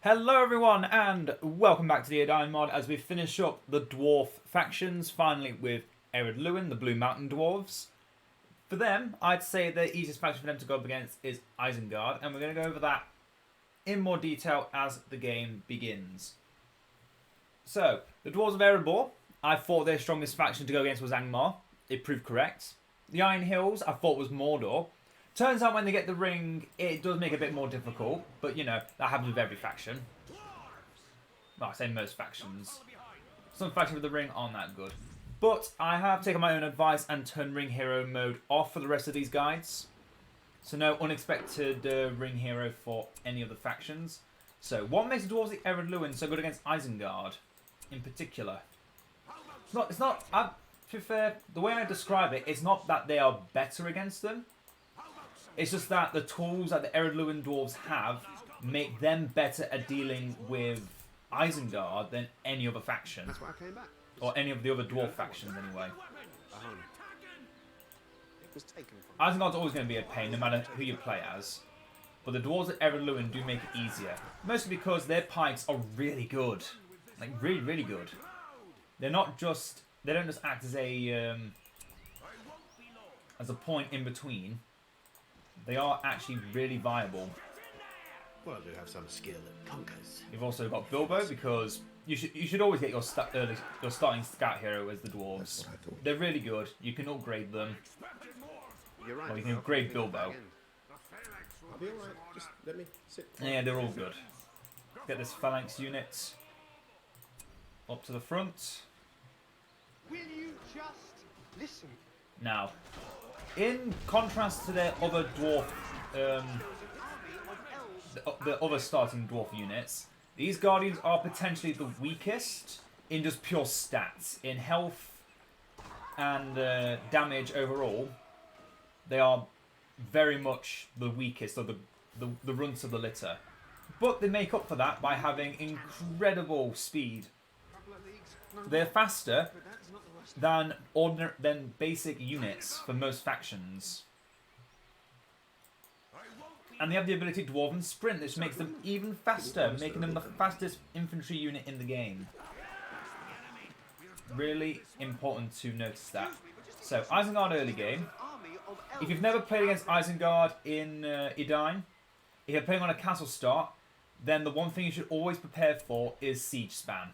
Hello everyone and welcome back to the Edain mod as we finish up the dwarf factions, finally with Ered Luin, the Blue Mountain Dwarves. For them, I'd say the easiest faction for them to go up against is Isengard, and we're going to go over that in more detail as the game begins. So, the Dwarves of Erebor, I thought their strongest faction to go against was Angmar. It proved correct. The Iron Hills, I thought was Mordor. Turns out when they get the ring, it does make it a bit more difficult, but you know, that happens with every faction. Well, I say most factions. Some factions with the ring aren't that good. But I have taken my own advice and turned Ring Hero mode off for the rest of these guides. So no unexpected Ring Hero for any of the factions. So what makes the Dwarves of Ered Luin so good against Isengard in particular? It's not, to be fair, the way I describe it, it's not that they are better against them. It's just that the tools that the Ered Luin Dwarves have make them better at dealing with Isengard than any other faction. That's why I came back. Or any of the other dwarf factions anyway. It was taken from Isengard's always going to be a pain no matter who you play as. But the Dwarves of Ered Luin do make it easier. Mostly because their pikes are really good. Like really, really good. They're not just... They don't just act as a point in between. They are actually really viable. Well, I do have some skill that conquers. You've also got Bilbo because you should always get your starting scout hero as the dwarves. That's what I thought. They're really good. You can upgrade them. You're right. Well, you can upgrade Bilbo. I'll be alright. Just let me sit. Yeah, they're all good. Get this phalanx unit up to the front. Will you just listen? Now, in contrast to their other dwarf, the other starting dwarf units, these Guardians are potentially the weakest in just pure stats. In health and damage overall, they are very much the weakest of the runts of the litter. But they make up for that by having incredible speed. They're faster than basic units for most factions. And they have the ability to dwarven sprint, which makes them even faster, making them the fastest infantry unit in the game. Really important to notice that. So, Isengard early game. If you've never played against Isengard in Edain, if you're playing on a castle start, then the one thing you should always prepare for is siege spam.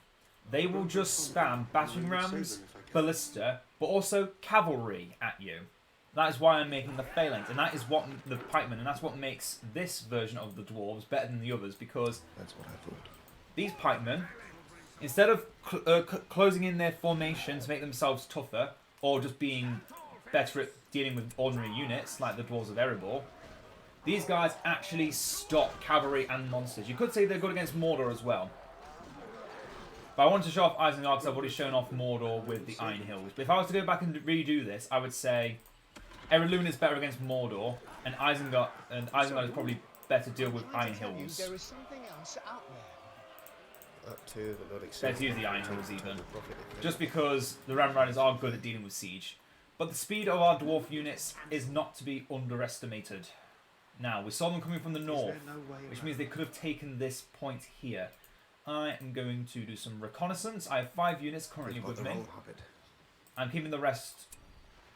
They will just spam battering rams, ballista, but also cavalry at you. That is why I'm making the phalanx, and that is what the pikemen, and that's what makes this version of the dwarves better than the others, because That's what I thought. these pikemen, instead of closing in their formation to make themselves tougher, or just being better at dealing with ordinary units like the dwarves of Erebor, these guys actually stop cavalry and monsters. You could say they're good against Mordor as well. But I wanted to show off Isengard because I've already shown off Mordor with the Iron Hills. But if I was to go back and redo this, I would say Ered Luin is better against Mordor, and Isengard is probably better to deal with Iron Hills. There is something else out there. Up to but not Better to use the Iron Hills even. Just because the Ram Riders are good at dealing with siege. But the speed of our dwarf units is not to be underestimated. Now, we saw them coming from the north, which means they could have taken this point here. I am going to do some reconnaissance. I have 5 units currently with me. I'm keeping the rest...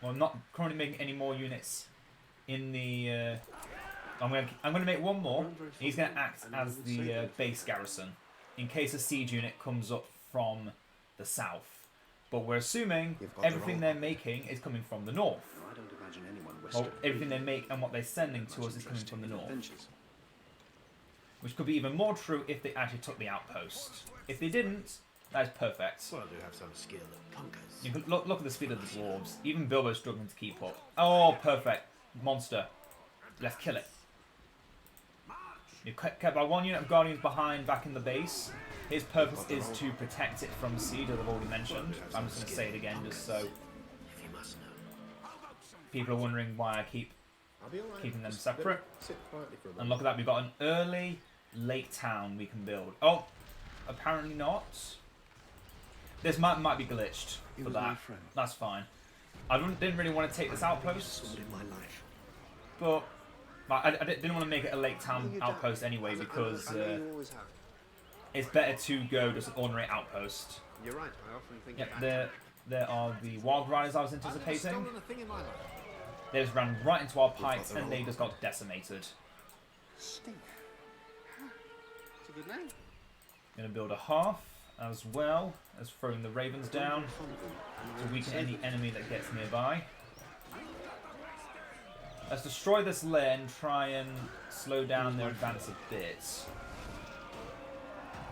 Well, I'm not currently making any more units in the... I'm going to make one more. He's going to act as the base garrison in case a siege unit comes up from the south. But we're assuming everything they're making is coming from the north. I don't imagine anyone Well, everything they make and what they're sending to us is coming from the north. Which could be even more true if they actually took the outpost. If they didn't, that is perfect. Well, I do have some skill that conquers. You can look at the speed of the dwarves. Even Bilbo's struggling to keep up. Oh, perfect. Monster. Let's kill it. You've kept by 1 unit of Guardians behind back in the base. His purpose is to protect it from siege, as I've already mentioned. I'm just going to say it again just so people are wondering why I keep keeping them separate. And look at that, we've got an early lake town we can build. Oh, apparently not. This might be glitched for that. That's fine. I didn't really want to take this outpost, but I didn't want to make it a lake town outpost anyway because it's better to go just an ordinary outpost. You're right. I often think Yep, about there are the wild riders I was I've never anticipating. stolen a thing in my life. They just ran right into our pikes and they just got decimated. Stink. It's a good name. Gonna build a half as well as throwing the ravens down to weaken any enemy that gets nearby. Let's destroy this lair and try and slow down their advance a bit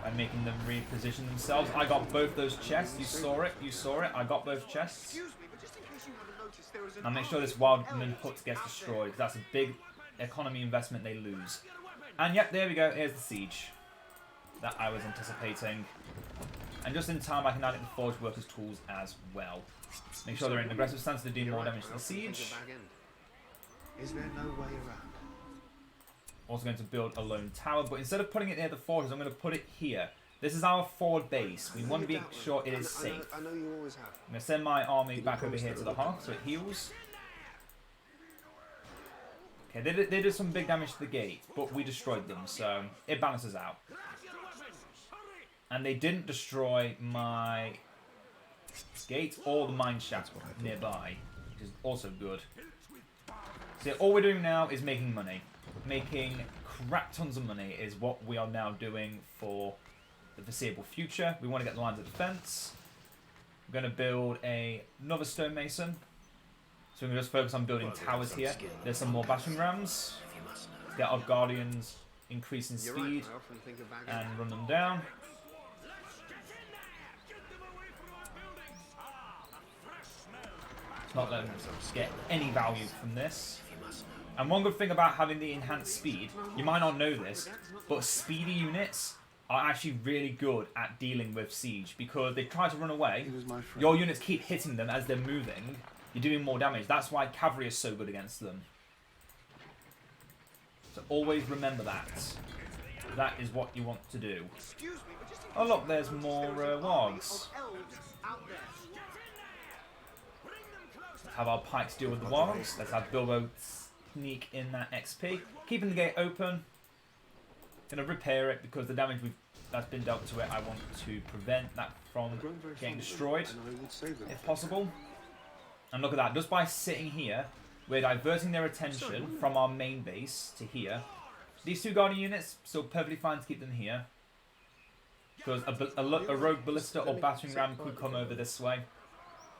by making them reposition themselves. I got both those chests. You saw it. You saw it. I got both chests. Excuse me, but just in case you haven't noticed, there is an And make sure this wildman hut gets destroyed, because that's a big economy investment they lose. And yep, there we go. Here's the siege that I was anticipating. And just in time, I can add it to the forge workers' tools as well. Make sure they're in an aggressive stance to do more damage to the siege. Is there no way around? Also going to build a lone tower, but instead of putting it near the fortress, I'm going to put it here. This is our forward base. We want to be sure it is safe. I know you always have. I'm going to send my army back over here to the hearth so it heals. Okay, they did some big damage to the gate, but we destroyed them, so it balances out. And they didn't destroy my gate or the mine shaft nearby, which is also good. So all we're doing now is making money. Making crap tons of money is what we are now doing for the foreseeable future. We want to get the lines of defense. We're going to build another stonemason. So we're going to just focus on building towers here. There's some more battering rams. Let's get our guardians increase in speed and run them down. Let's not let them get any value from this. And one good thing about having the enhanced speed, you might not know this, but speedy units are actually really good at dealing with siege, because they try to run away, your units keep hitting them as they're moving, you're doing more damage. That's why cavalry is so good against them. So always remember that. That is what you want to do. Oh look, there's more wargs. Let's have our pikes deal with the wargs. Let's have Bilbo sneak in that XP. Keeping the gate open. Gonna repair it because the damage that's been dealt to it, I want to prevent that from getting destroyed if possible. And look at that, just by sitting here, we're diverting their attention from our main base to here. These two guardian units, still perfectly fine to keep them here. Because a rogue ballista or battering ram could come over this way.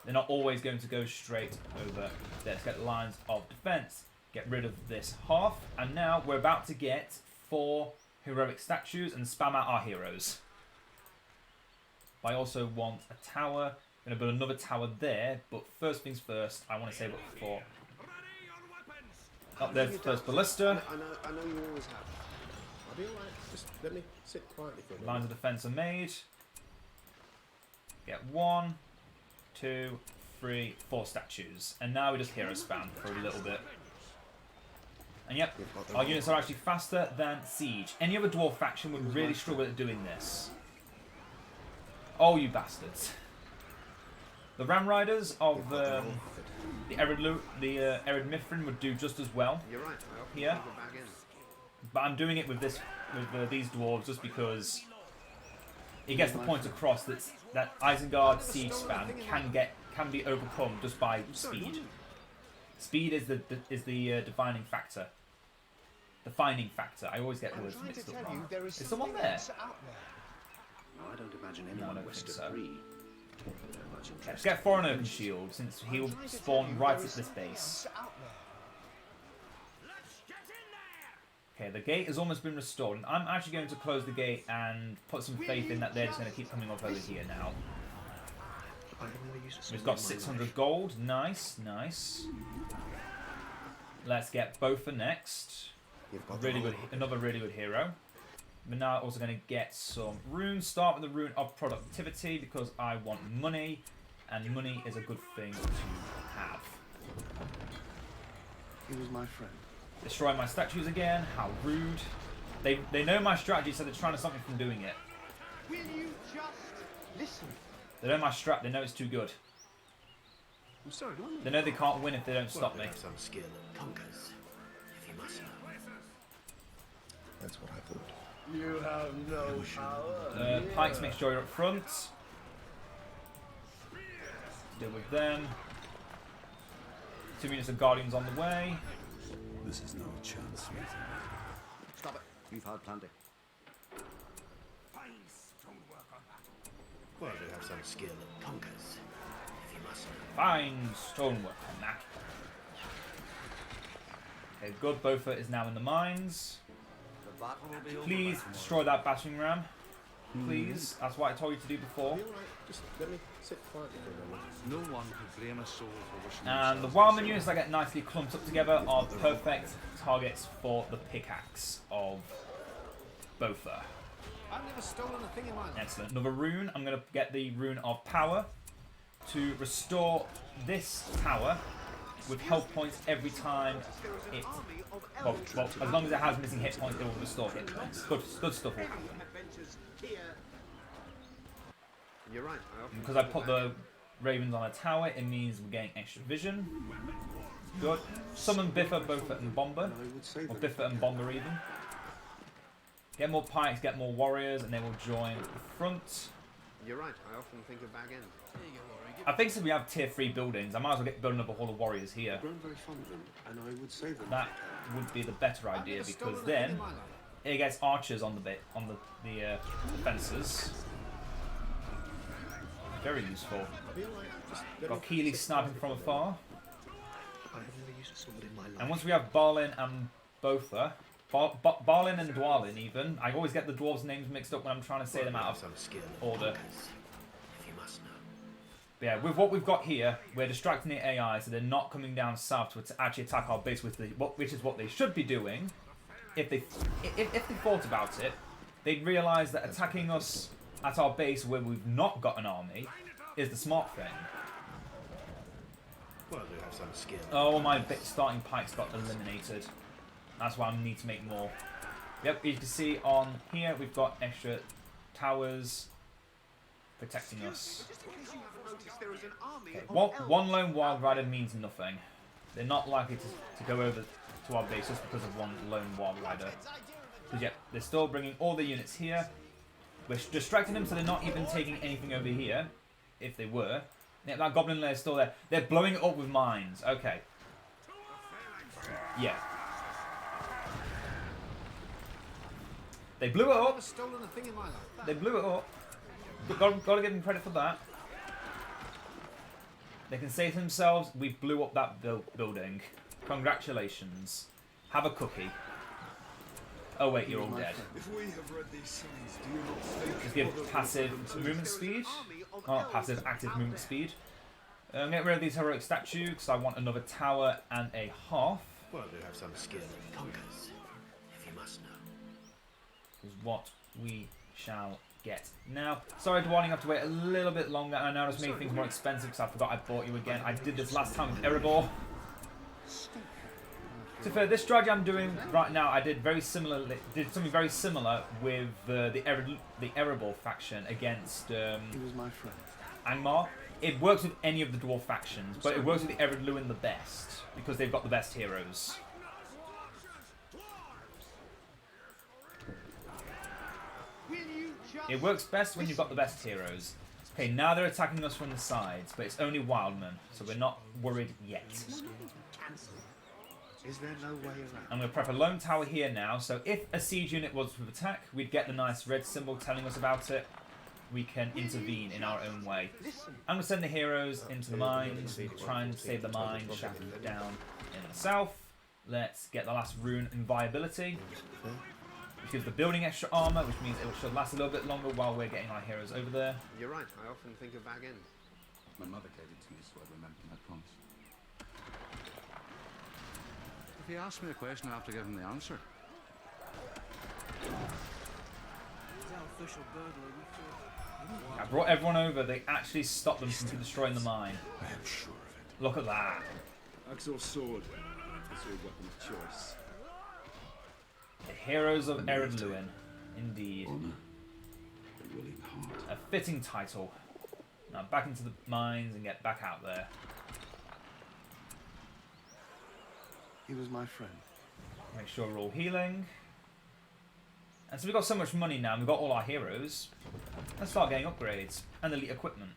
They're not always going to go straight over there. Let's get lines of defense. Get rid of this half. And now we're about to get 4 heroic statues and spam out our heroes. I also want a tower. I'm going to build another tower there. But first things first, I want to save up for... Up there's the first ballista. I know you always have. I'll be alright. Just let me sit quietly for a minute. Lines of defense are made. Get 1, 2, 3, 4 statues. And now we just hero spam for a little bit. And yep, our units are actually faster than Siege. Any other dwarf faction would really struggle at doing this. Oh, you bastards. The Ram Riders of the Ered Mithrin would do just as well here. But I'm doing it with these dwarves just because it gets the point across that Isengard siege spam can be overcome just by speed. Speed is the defining factor. Defining factor. I always get words mixed up wrong. Is someone there? I don't imagine No, I anyone don't west think of so. 3. Let's get Foreign Open Shield since he'll spawn right at this base. Okay, the gate has almost been restored, and I'm actually going to close the gate and put some faith in that they're just going to keep coming up over here now. We've got 600 gold. Nice, nice. Let's get Bofa next. Really good, another really good hero. We're now also going to get some runes. Start with the rune of productivity because I want money, and money is a good thing to have. He was my friend. Destroy my statues again. How rude. They know my strategy, so they're trying to stop me from doing it. Will you just listen? They know my strat. They know it's too good. I'm sorry, do I know? They know they can't win if they don't stop me. Some skill that conquers, if you must know. That's what I thought. You have no power. Pikes, make sure you're up front. Deal with them. 2 units of guardians on the way. This is no chance, Smith. Stop it. We've had plenty. Well, you have some skill that conquers, if you must know. Fine stonework on that. Okay, good. Bofa is now in the mines. The battle will be over. Please destroy that battering ram. Please. That's what I told you to do before. Be alright. Just let me sit quietly for a moment. No one could blame a soul for wishing And the themselves wildman units that get nicely clumped up together are perfect targets for the pickaxe of Bofa. I've never stolen a thing in my life. Excellent. Another rune. I'm going to get the rune of power to restore this tower with health points every time it... Well, as long as it has missing hit points, it will restore hit points. Good stuff will happen. You're right. Because I put the ravens on a tower, it means we're getting extra vision. Good. Summon Biffa, Bofa, and Bomber. I would say Or that. Biffa and Bomber even. Get more pikes, get more warriors, and they will join the front. You're right. I often think of back end. I think since we have tier 3 buildings, I might as well get building up a hall of warriors here. I've grown very fond of them, and I would say that. That would be the better idea because then it gets archers on the fences. Very useful. Be alright. Just let Got me Keely sit sniping quietly from for a moment. afar. I have never used a sword in my life. And once we have Balin and Botha, Balin and Dwalin even, I always get the dwarves' names mixed up when I'm trying to say them out of some skill that order. conquers, if you must know. But yeah, with what we've got here, we're distracting the AI so they're not coming down south to actually attack our base, which is what they should be doing. If they thought about it, they'd realise that attacking us at our base where we've not got an army is the smart thing. Well, you have some skill. Oh, my starting pikes got eliminated. That's why I need to make more. Yep, you can see on here we've got extra towers protecting us. Just in case you haven't noticed, there is an army Okay, of one lone wild rider means nothing. They're not likely to go over to our base just because of one lone wild rider. Because yep, they're still bringing all the units here. We're distracting them so they're not even taking anything over here. If they were. Yep, that goblin lair is still there. They're blowing it up with mines. Okay. Yeah. They blew it I've up. never stolen a thing in my life. They blew it up. Got to give them credit for that. They can say to themselves, we blew up that building. Congratulations. Have a cookie. Oh wait, you're all dead. If we have read these signs, do you not think Just give passive movement speed. Oh, not passive, active movement speed. Get rid of these heroic statues because I want another tower and a half. Well, you have some skill that conquers, if you must know. Is what we shall get now. Sorry, Dwarf, you have to wait a little bit longer. And I know it's making things more expensive because I forgot I bought you again. I did this last time with Erebor. To be fair, this strategy I'm doing right now, I did something very similar with the Erebor faction against he was my friend? Angmar. It works with any of the dwarf factions, but it works with Ered Luin the best because they've got the best heroes. It works best when you've got the best heroes. Okay, now they're attacking us from the sides, but it's only wildmen, so we're not worried yet. Is there no way around? I'm going to prep a lone tower here now, so if a siege unit was to attack, we'd get the nice red symbol telling us about it. We can intervene in our own way. I'm going to send the heroes into the mines, try and save the mine shaft down in the south. Let's get the last rune inviolability, which gives the building extra armor, which means it should last a little bit longer while we're getting our heroes over there. You're right. I often think of back end. My mother gave it to me, so I remember my promise. If he asks me a question, I have to give him the answer. I brought everyone over, they actually stopped them from destroying the mine. I am sure of it. Look at that. Axe or sword? It's your weapon of choice. The heroes of Ered Luin. Indeed. Honor. A willing heart. A fitting title. Now back into the mines and get back out there. He was my friend. Make sure we're all healing. And so we've got so much money now, and we've got all our heroes. Let's start getting upgrades and elite equipment.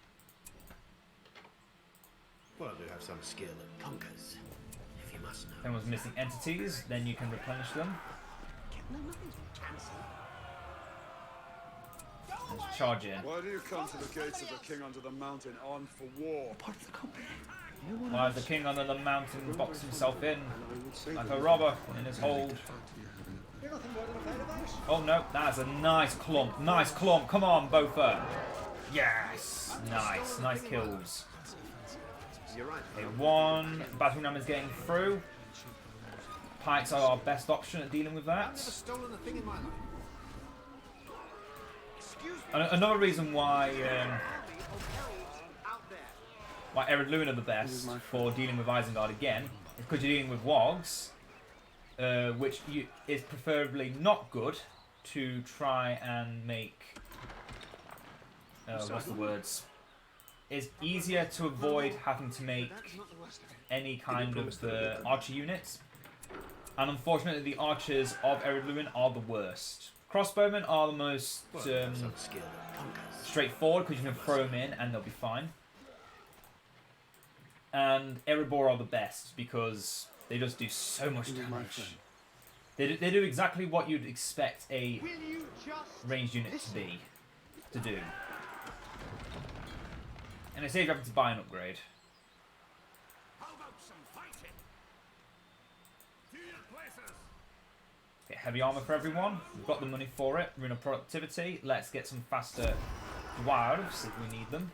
Well, I do have some skill that conquers, if you must know. If anyone's missing entities, then you can replenish them. No, nothing's chancy. Let's charge in. Why do you come to the gates of the king under the mountain armed for war? Part of the company. Why has the king under the mountain boxed himself in And I would say like that a robber in his hold? You're nothing more than a pair of eyes. Oh no, that's a nice clump. Nice clump. Come on, Bofa. Yes. Nice. Nice kills. You're right. Okay, one battering ram is getting through. Pikes are our best option at dealing with I've that. never stolen a thing in my life. Excuse me. Another reason why Out there. why Ered Luin are the best for dealing with Isengard again is because you're dealing with wogs, which is preferably not good to try and make. What's the words? It's easier to avoid having to make That's not the worst of it. any kind of archer units. And unfortunately, the archers of Ered Luin are the worst. Crossbowmen are the most Some skill that conquers. straightforward because you can throw them in and they'll be fine. And Erebor are the best because they just do so much damage. They do exactly what you'd expect a Will you just ranged unit to do. And it saves you having to buy an upgrade. How about some fighting? To your places. Get heavy armor for everyone. We've got the money for it. Rune of productivity. Let's get some faster dwarves if we need them.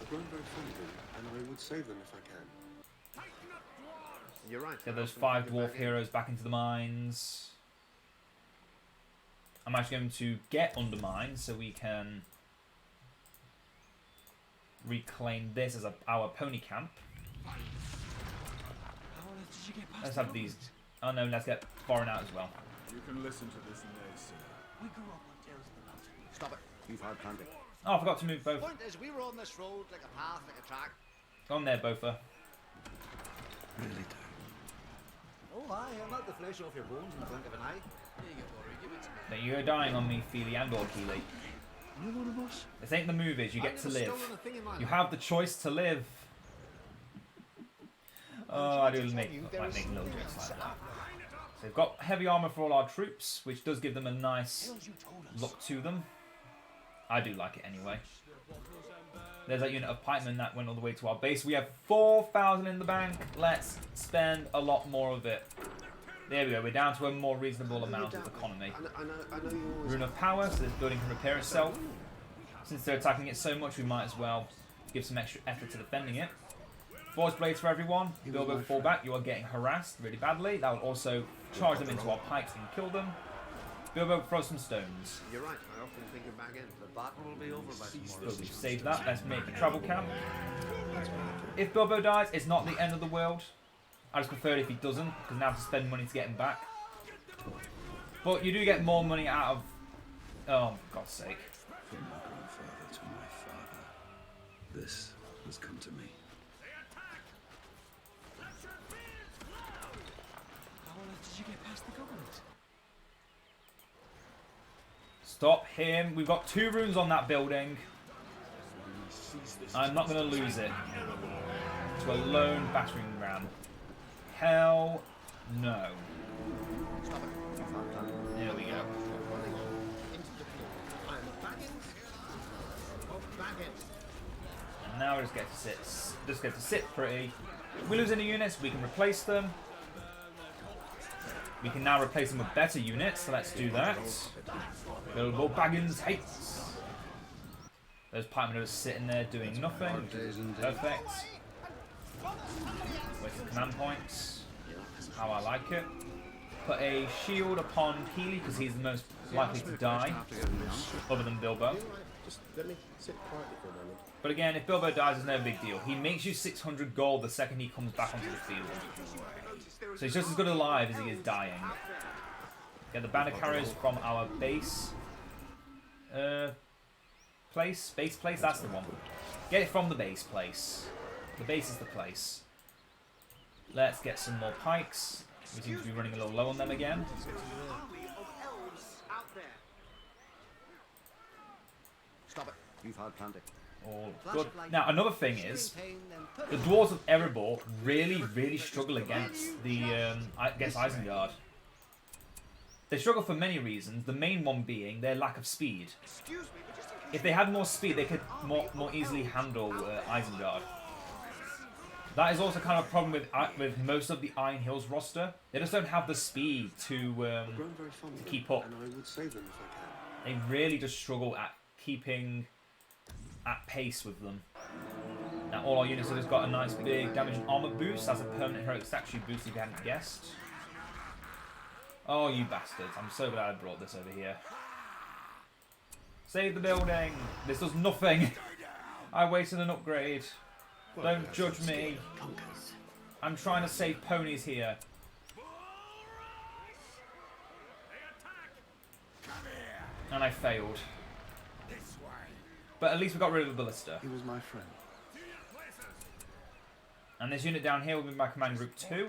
I've grown very fond of them, and I would save them if I can. Tighten up, dwarves. You're right. Get I those often 5 think of dwarf back in. heroes back into the mines. I'm actually going to get under mines so we can reclaim this as our pony camp. Let's have these. Oh no, let's get foreign out as well. You can listen to this naysayer. We grew up on tales of the mountain. Stop it. You've hard planted. Oh, I forgot to move both. Point is, we were on this road like a path, like a track. Go on there, Bofa. Really do. Oh, aye, I'll knock the flesh off your bones in the blink of an eye. Now you're dying on me, Feely and or Keely. You're one of us. This ain't the movies, you I've get to never live. stolen a thing in my You life. have the choice to live. Oh, I do make little jokes like that. So they've got heavy armor for all our troops, which does give them a nice look to them. I do like it anyway. There's that unit of pikemen that went all the way to our base. We have 4,000 in the bank. Let's spend a lot more of it. There we go. We're down to a more reasonable amount of economy. I know you always. Rune of power, so this building can repair itself. Since they're attacking it so much, we might as well give some extra effort to defending it. Force blades for everyone. Bilbo fall back. You are getting harassed really badly. That will also charge them into our pikes and kill them. Bilbo, throw some stones. You're right. I often think of back in. The battle will be over by tomorrow. Good, we've saved that. Let's make a travel camp. If Bilbo dies, it's not the end of the world. I just prefer it if he doesn't, because now I have to spend money to get him back. But you do get more money out of... Oh, for God's sake. From my grandfather to my father, this has come to me. How on earth did you get past the government? Stop him. We've got 2 runes on that building. I'm not going to lose it to a lone battering ram. Hell no. There we go. Into the field. I am Baggins of Baggins. And now we just get to sit pretty. If we lose any units, we can replace them. We can now replace them with better units, so let's do that. Bilbo Baggins hates. Those pikemen are just sitting there doing nothing, which is perfect. Wasted command points. How I like it. Put a shield upon Healy because he's the most likely to die, other than Bilbo. You're right. Just let me sit quietly for a moment. But again, if Bilbo dies, it's no big deal. He makes you 600 gold the second he comes back onto the field. So he's just as good alive as he is dying. Get the banner carriers from our base. Base place, that's the one. Get it from the base place. The base is the place. Let's get some more pikes. We seem to be running a little low on them again. You've had plenty. All good. Now, another thing is, the Dwarves of Erebor really struggle against against Isengard. They struggle for many reasons, the main one being their lack of speed. If they had more speed, they could more easily handle Isengard. That is also kind of a problem with most of the Iron Hills roster. They just don't have the speed to keep up. And I would save them if I can. They really just struggle at keeping at pace with them. Now all our units have just got a nice big damage and armor boost. That's a permanent heroic statue boost if you hadn't guessed. Oh, you bastards. I'm so glad I brought this over here. Save the building. This does nothing. I wasted an upgrade. Don't judge me. I'm trying to save ponies here. And I failed. But at least we got rid of the ballista. He was my friend. And this unit down here will be my command group 2.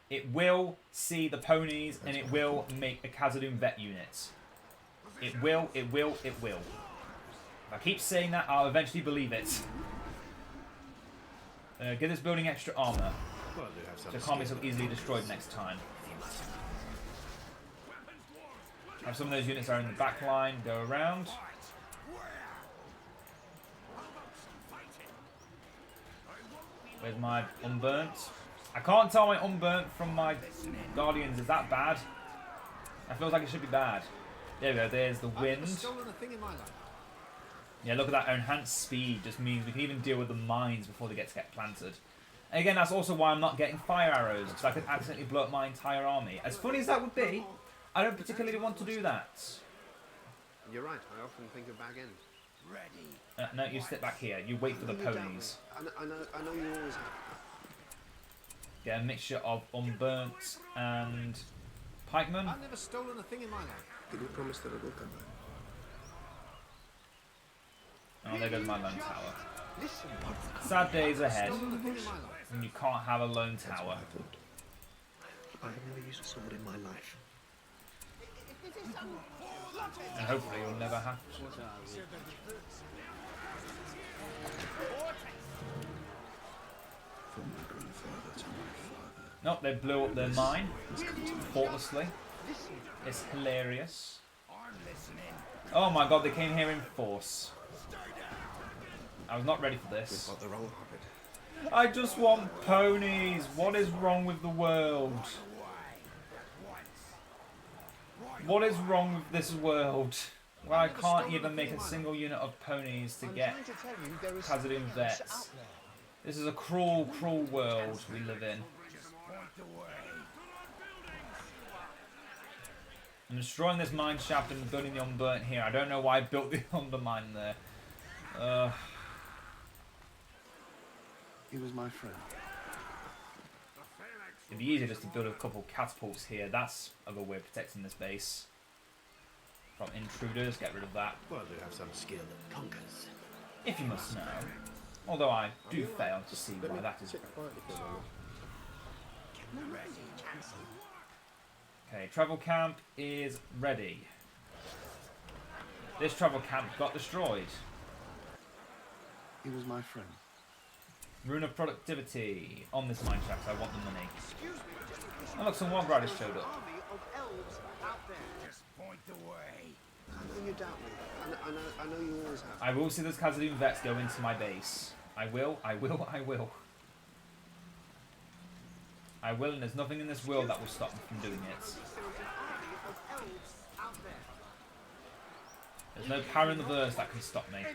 It will see the ponies and it will make a Khazad-dûm vet unit. It will. If I keep saying that, I'll eventually believe it. Give this building extra armor, so it can't be so easily destroyed next time. Have some of those units that are in the back line go around. Where's my unburnt? I can't tell my unburnt from my guardians. Is that bad? That feels like it should be bad. There we go. There's the wind. Yeah, look at that. Enhanced speed just means we can even deal with the mines before they get planted. And again, that's also why I'm not getting fire arrows, because I could accidentally blow up my entire army. As funny as that would be, I don't particularly want to do that. You're right. I often think of back end. No, you sit back here. You wait for the ponies. I know you always have. Get a mixture of unburnt and pikemen. I've never stolen a thing in my life. Can you promise that it will come back? Oh, there goes my lone tower. Listen, Sad days ahead, stolen a thing in my life. and you can't have a lone tower. I have never used a sword in my life. And hopefully you'll never have to. From my grandfather to my father. Nope, they blew up their mine thoughtlessly. It's hilarious. Oh my god, they came here in force. I was not ready for this. Got the wrong hobbit. I just want ponies. What is wrong with the world? What is wrong with this world? Where I can't even make a single unit of ponies to get Khazad-dûm vets. This is a cruel, cruel world we live in. I'm destroying this mine shaft and building the unburnt here. I don't know why I built the undermine there. He was my friend. It'd be easier just to build a couple catapults here. That's a good way of protecting this base from intruders. Get rid of that. Well, they have some skill that conquers. If you must know. Although I do fail to see why that is. Okay, travel camp is ready. This travel camp got destroyed. He was my friend. Rune of productivity on this mine shaft. I want the money. Oh look, some Warg Riders showed up. I know you doubt me. I know you always have. I will see those Khazad-dûm vets go into my base. I will, and there's nothing in this world that will stop me from doing it. There's no power in the verse that can stop me.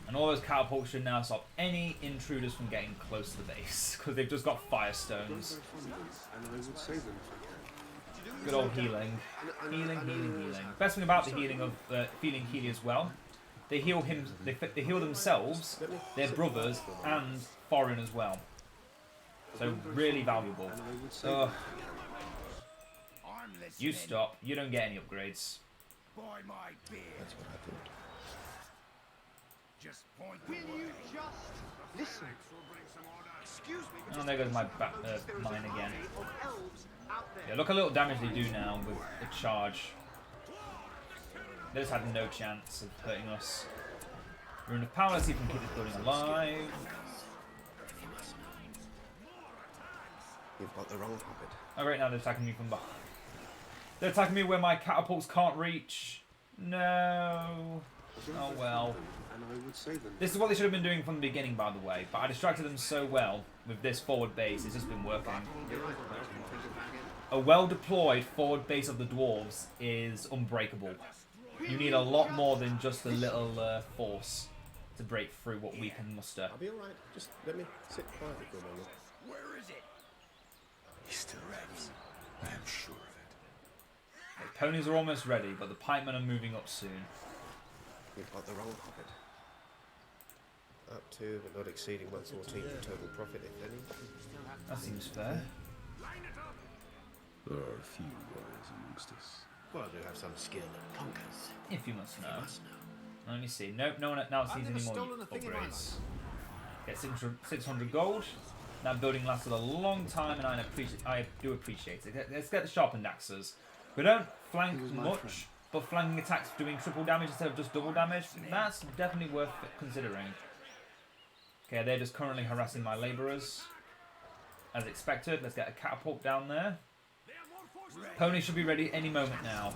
And all those catapults should now stop any intruders from getting close to the base, because they've just got firestones. And I would save them if I can. Good old healing. Healing. Best thing about the healing of feeling Healy as well, they heal him. They heal themselves, their brothers, and foreign as well. So really valuable. And I would save them if I can. You stop. You don't get any upgrades. That's what I thought. Will you just listen? Excuse me. Oh, there goes my mine again. Yeah, look how little damage they do now with the charge. They just had no chance of hurting us. Rune of Power, let's see if we can keep this building alive. You've got the wrong hobbit. Oh, right now they're attacking me from behind. They're attacking me where my catapults can't reach. No. Oh well. And I would save them. This is what they should have been doing from the beginning, by the way. But I distracted them so well with this forward base. It's just been working. You're right, Alberto. Think of baggins. A well-deployed forward base of the dwarves is unbreakable. You need a lot more than just a little force to break through what we can muster. I'll be alright. Just let me sit quietly for a moment. He still lives. I am sure of it. The ponies are almost ready, but the pikemen are moving up soon. You've got the wrong hobbit. Up to, but not exceeding 1/14 for total profit, if any. That seems fair. There are few warriors amongst us. Well, I do have some skill in punkers. If you must know. Let me see. No one now sees any more stolen a thing in my upgrades. Get 600 gold. That building lasted a long time, and I do appreciate it. Let's get the sharpened axes. We don't flank much, but flanking attacks doing triple damage instead of just double damage, that's definitely worth considering. Okay, they're just currently harassing my labourers. As expected, let's get a catapult down there. Pony should be ready any moment now.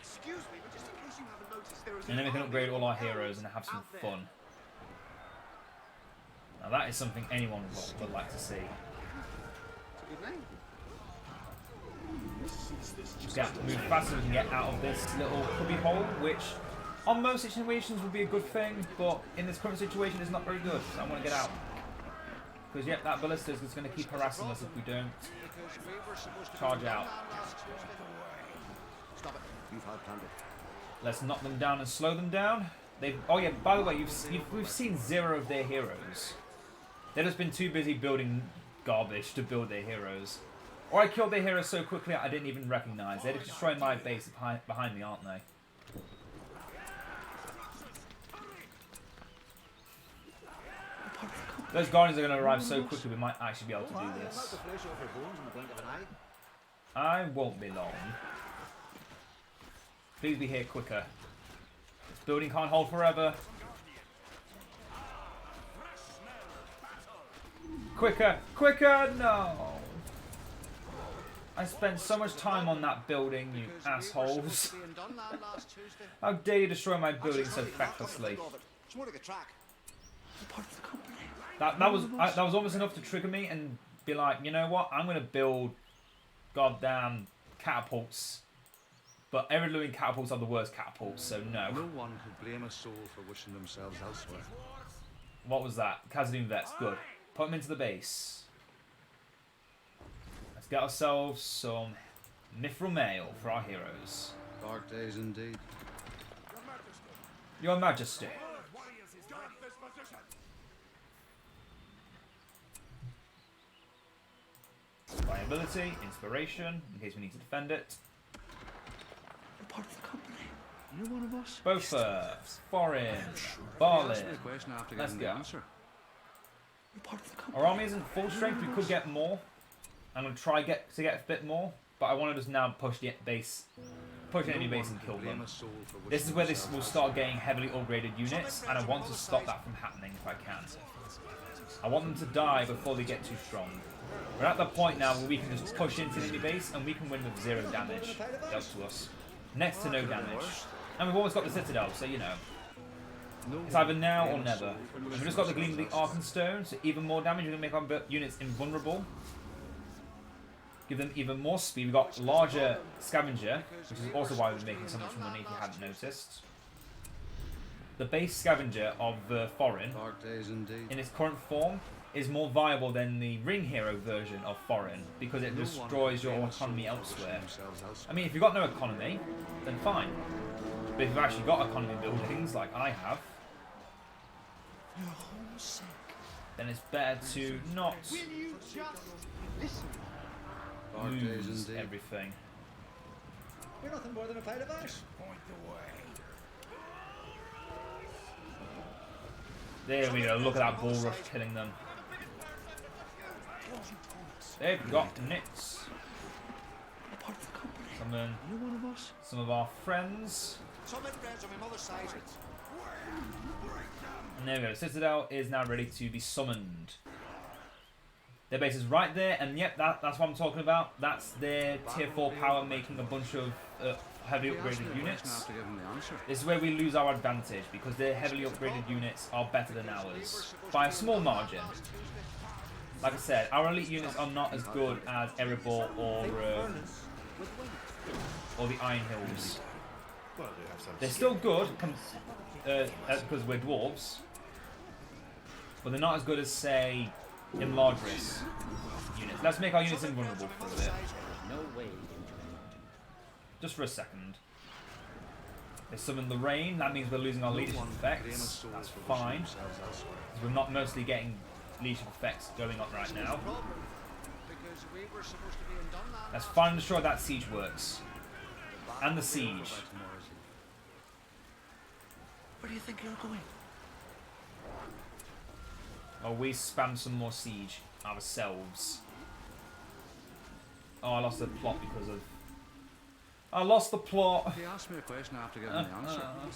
Excuse me, but just in case you haven't noticed, there is And then we can upgrade all our heroes and have some fun. Now that is something anyone would like to see. It's a good name. Just get move fast so we can get out of this little cubby hole, which on most situations would be a good thing, but in this current situation it's not very good, so I want to get out. Because yep, that ballista is going to keep harassing us if we don't charge out. Stop it. You've hard planned it. Let's knock them down and slow them down. Oh yeah, by the way, we've seen 0 of their heroes. They've just been too busy building garbage to build their heroes. Or I killed their heroes so quickly I didn't even recognise. They're destroying my base behind me, aren't they? Those guardians are going to arrive so quickly we might actually be able to do Knock this. the flesh off your bones in the blink of an eye. I won't be long. Please be here quicker. This building can't hold forever. Quicker! Quicker! No! I spent so much time on that building, you assholes. How dare you destroy my building so fecklessly? It's more like a track. That was almost enough to trigger me and be like, you know what? I'm gonna build goddamn catapults. But Ered Luin catapults are the worst catapults, so no. No one could blame a soul for wishing themselves elsewhere. What was that? Khazad vets, good. Put them into the base. Let's get ourselves some mithril mail for our heroes. Dark days indeed. Your Majesty. Viability, inspiration, in case we need to defend it. Part of the company. You're one of us. Bofa, Foreign, Ask Barlin. me a question after Let's getting the go. answer. You're part of the company. Our army isn't full strength, we could get more. I'm going to try to get a bit more, but I want to just now push the base, push any base and kill them. This is where this will start getting heavily upgraded units, and I want to stop that from happening if I can. I want them to die before they get too strong. We're at the point now where we can just push into the enemy base and we can win with 0 damage dealt to us. Next to no damage. And we've always got the Citadel, so you know. It's either now or never. We've just got the Gleam of the Arkenstone, so even more damage. We're going to make our units invulnerable. Give them even more speed. We've got larger Scavenger, which is also why we're making so much money if you hadn't noticed. The base Scavenger of the Foreign, Dark days indeed. in its current form, is more viable than the Ring Hero version of Foreign because it destroys your economy elsewhere. I mean, if you've got no economy, then fine. But if you've actually got economy buildings, like I have, then it's better to not Dark days lose indeed. everything. You're nothing more than a pile of ash. There we go, look at that bull rush killing them. They've got nits. So summon You one of us? some of our friends. Some inbreds on my mother's side. And there we go. The Citadel is now ready to be summoned. Their base is right there, and yep, that's what I'm talking about. That's their tier 4 power making a bunch of heavily upgraded units. This is where we lose our advantage, because their heavily upgraded units are better than ours. By a small margin. Like I said, our elite units are not as good as Erebor or the Iron Hills. Well, they have some. They're still good, because we're dwarves. But they're not as good as, say, Imladris units. Let's make our units invulnerable for a bit. Just for a second. They summon the rain. That means we're losing our leadership effects. That's fine. Because we're not mostly getting leadership effects going on right now. Let's find and destroy that siege works. And the siege. Where do you think you're going? Oh, we spam some more siege ourselves. Oh, I lost the plot because of... I lost the plot. He asked me a question after giving the answer. That'll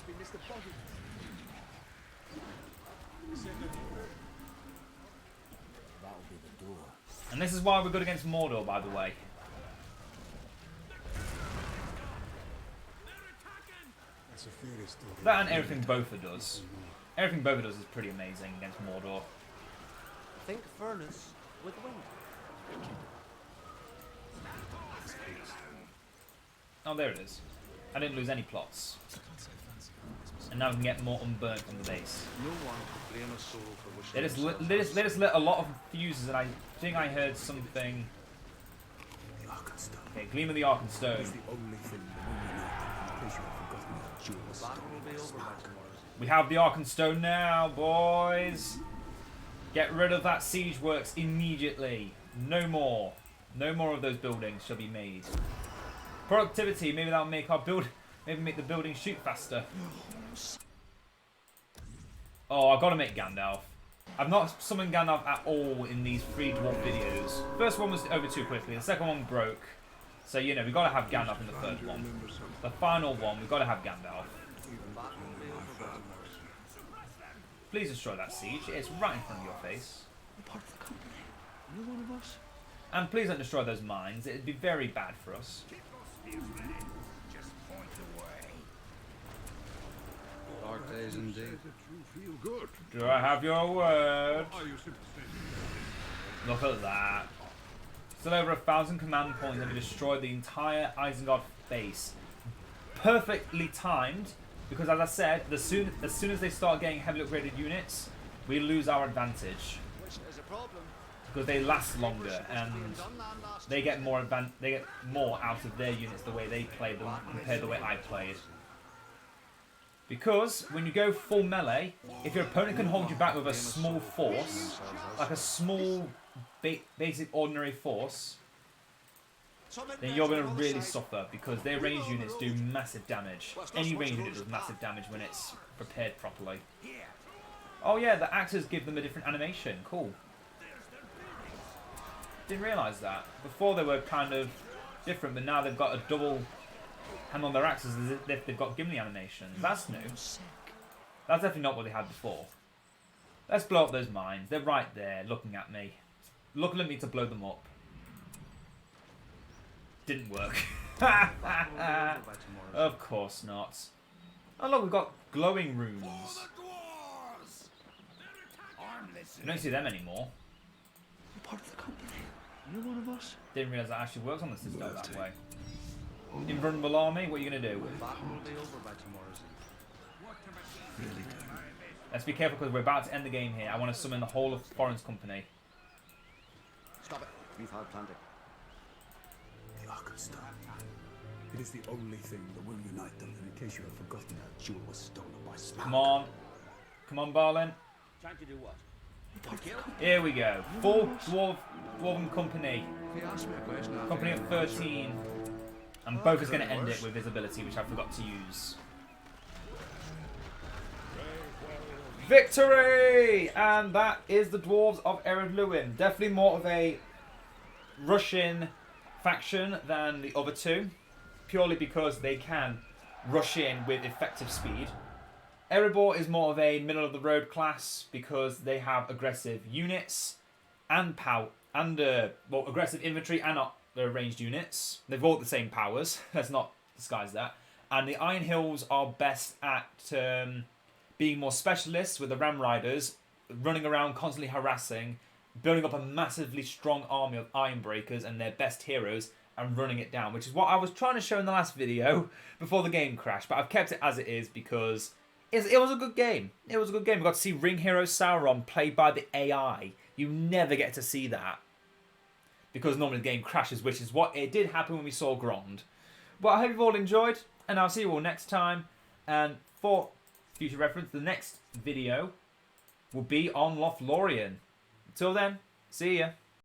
be the door. And this is why we're good against Mordor, by the way. That's a fairy story. That and everything Botha does. Everything Botha does is pretty amazing against Mordor. Think furnace with wind. Oh, there it is. I didn't lose any plots. And now we can get more unburnt on the base. No one could blame a soul for wishing They just themselves let us lit a lot of fuses, and I think I heard something. The Arkansas. Okay, Gleam of the Arkenstone. It's the only thing that will unite, in case you have forgotten that jewel was battle stolen will by be over Smaug. by tomorrow. We have the Arkenstone now, boys. Get rid of that siege works immediately. No more. No more of those buildings shall be made. Productivity, maybe that'll make our maybe make the building shoot faster. Oh, I've got to make Gandalf. I've not summoned Gandalf at all in these 3 dwarf videos. First one was over too quickly, the second one broke. So, you know, we've got to have Gandalf in the third one. The final one, we've got to have Gandalf. Please destroy that siege. It's right in front of your face. I'm part of the company. You one of us? And please don't destroy those mines. It'd be very bad for us. Dark days indeed. Do I have your word? Look at that. Still over 1,000 command points and we destroyed the entire Isengard base. Perfectly timed, because as I said, as soon as they start getting heavily upgraded units, we lose our advantage. Which is a problem. Because they last longer and they get more out of their units the way they play them compared to the way I played. Because when you go full melee, if your opponent can hold you back with a small force, like a small basic ordinary force, then you're going to really suffer because their range units do massive damage. Any range unit does massive damage when it's prepared properly. Oh yeah, the axes give them a different animation. Cool. Didn't realise that. Before they were kind of different, but now they've got a double hand on their axes as if they've got Gimli animations. That's new. That's definitely not what they had before. Let's blow up those mines. They're right there, looking at me. Looking at me to blow them up. Didn't work. Of course not. Oh look, we've got glowing runes. You don't see them anymore. I'm part of the company. You one of us? Didn't realise that actually works on the Citadel that way. Invulnerable army, what are you going to do? Battle will be over by tomorrow's eve. Let's be careful because we're about to end the game here. I want to summon the whole of Foreign's company. Stop it. We've hard planting. The Arkansas. It is the only thing that will unite them, and in case you have forgotten that jewel was stolen by Smaug. Come on. Come on, Barlin. Trying to do what? Here we go. Full Dwarven company. He asked me a question after Company of 13. And both is going to end it with his ability, which I forgot to use. Victory! And that is the Dwarves of Ered Luin. Definitely more of a Russian faction than the other two. purely because they can rush in with effective speed. Erebor is more of a middle-of-the-road class because they have aggressive units and aggressive infantry and ranged units. They've all the same powers. Let's not disguise that. And the Iron Hills are best at being more specialists with the Ram Riders, running around constantly harassing, building up a massively strong army of Ironbreakers and their best heroes and running it down, which is what I was trying to show in the last video before the game crashed. But I've kept it as it is because it was a good game. It was a good game. We got to see Ring Hero Sauron played by the AI. You never get to see that because normally the game crashes, which is what it did happen when we saw Grond. But I hope you've all enjoyed, and I'll see you all next time. And for future reference, the next video will be on Lothlorien. Until then, see ya.